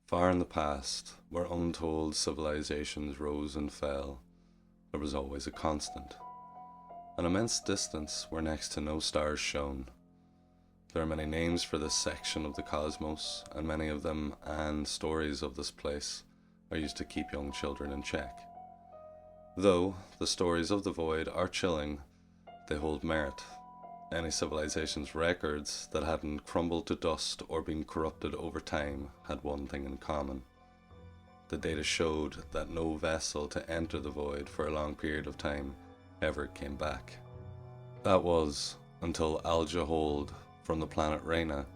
Far in the past, where untold civilizations rose and fell, there was always a constant. An immense distance where next to no stars shone. There are many names for this section of the cosmos, and many of them, and stories of this place, are used to keep young children in check. Though the stories of the void are chilling, they hold merit. Any civilization's records that hadn't crumbled to dust or been corrupted over time had one thing in common. The data showed that no vessel to enter the void for a long period of time ever came back. That was until Al-Jahold from the planet Reyna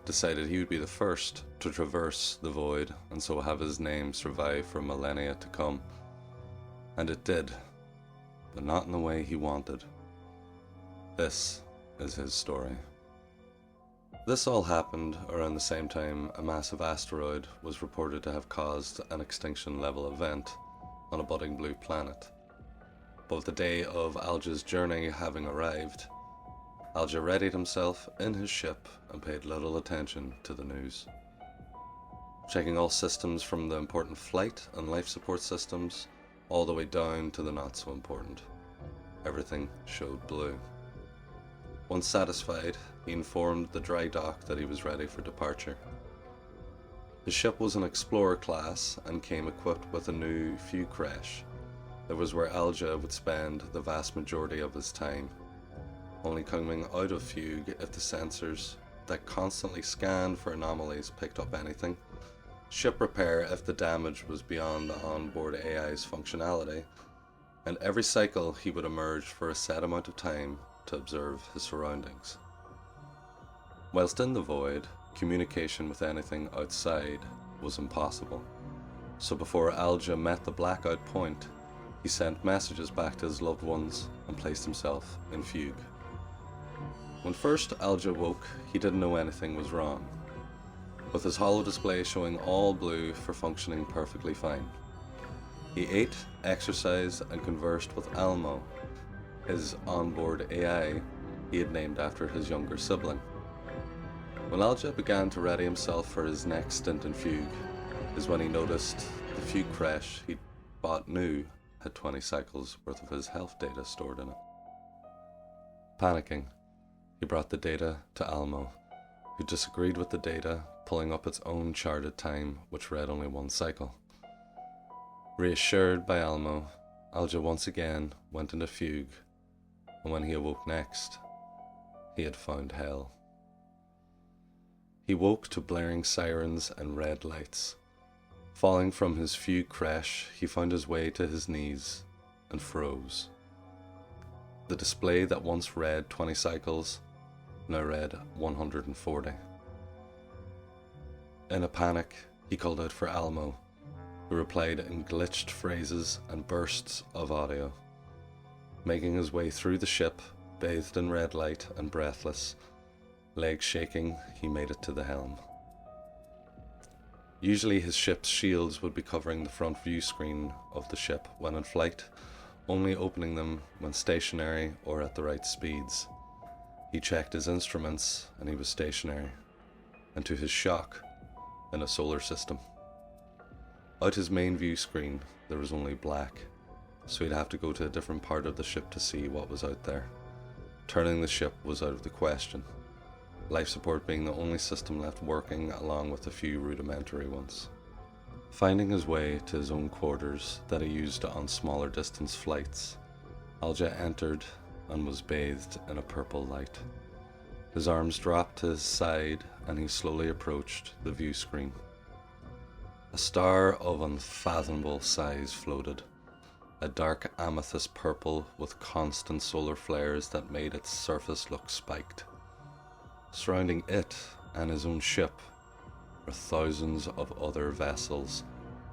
decided he would be the first to traverse the void and so have his name survive for millennia to come. And it did, but not in the way he wanted. This is his story. This all happened around the same time a massive asteroid was reported to have caused an extinction level event on a budding blue planet. But the day of Alja's journey having arrived, Alja readied himself in his ship and paid little attention to the news. Checking all systems from the important flight and life support systems all the way down to the not so important. Everything showed blue. Once satisfied, he informed the dry dock that he was ready for departure. His ship was an explorer class and came equipped with a new fugue crash. It was where Alja would spend the vast majority of his time, only coming out of fugue if the sensors that constantly scanned for anomalies picked up anything, ship repair if the damage was beyond the onboard AI's functionality, and every cycle he would emerge for a set amount of time to observe his surroundings. Whilst in the void, communication with anything outside was impossible, so before Alja met the blackout point, he sent messages back to his loved ones and placed himself in fugue. When first Alja woke, he didn't know anything was wrong, with his holo display showing all blue for functioning perfectly fine. He ate, exercised, and conversed with Almo, his onboard AI he had named after his younger sibling. When Alja began to ready himself for his next stint in fugue, is when he noticed the fugue crash he'd bought new had 20 cycles worth of his health data stored in it. Panicking, he brought the data to Almo, who disagreed with the data, pulling up its own charted time, which read only one cycle. Reassured by Almo, Alja once again went into fugue, and when he awoke next, he had found hell. He woke to blaring sirens and red lights. Falling from his fugue crash, he found his way to his knees and froze. The display that once read 20 cycles now read 140. In a panic, he called out for Almo, who replied in glitched phrases and bursts of audio. Making his way through the ship, bathed in red light and breathless, legs shaking, he made it to the helm. Usually his ship's shields would be covering the front view screen of the ship when in flight, only opening them when stationary or at the right speeds. He checked his instruments and he was stationary, and to his shock, in a solar system. Out his main view screen there was only black, so he'd have to go to a different part of the ship to see what was out there. Turning the ship was out of the question, life support being the only system left working along with a few rudimentary ones. Finding his way to his own quarters that he used on smaller distance flights, Alja entered and was bathed in a purple light. His arms dropped to his side and he slowly approached the view screen. A star of unfathomable size floated, a dark amethyst purple with constant solar flares that made its surface look spiked. Surrounding it and his own ship were thousands of other vessels,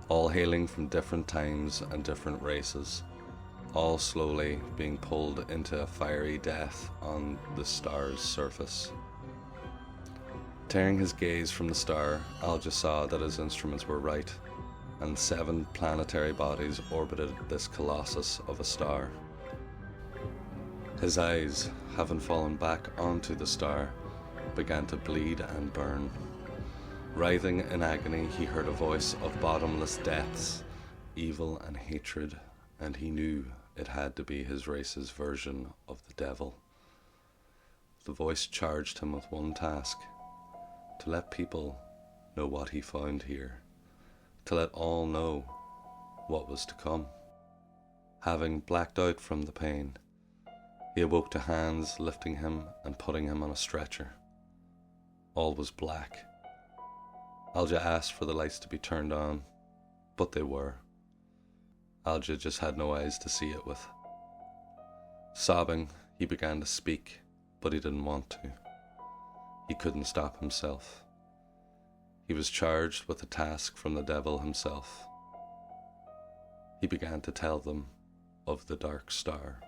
all hailing from different times and different races, all slowly being pulled into a fiery death on the star's surface. Tearing his gaze from the star, Alja saw that his instruments were right, and 7 planetary bodies orbited this colossus of a star. His eyes, having fallen back onto the star, began to bleed and burn. Writhing in agony, he heard a voice of bottomless depths, evil and hatred, and he knew it had to be his race's version of the devil. The voice charged him with one task: to let people know what he found here, to let all know what was to come. Having blacked out from the pain, he awoke to hands lifting him and putting him on a stretcher. All was black. Alja asked for the lights to be turned on, but they were. Alja just had no eyes to see it with. Sobbing, he began to speak, but he didn't want to. He couldn't stop himself. He was charged with a task from the devil himself. He began to tell them of the Dark Star.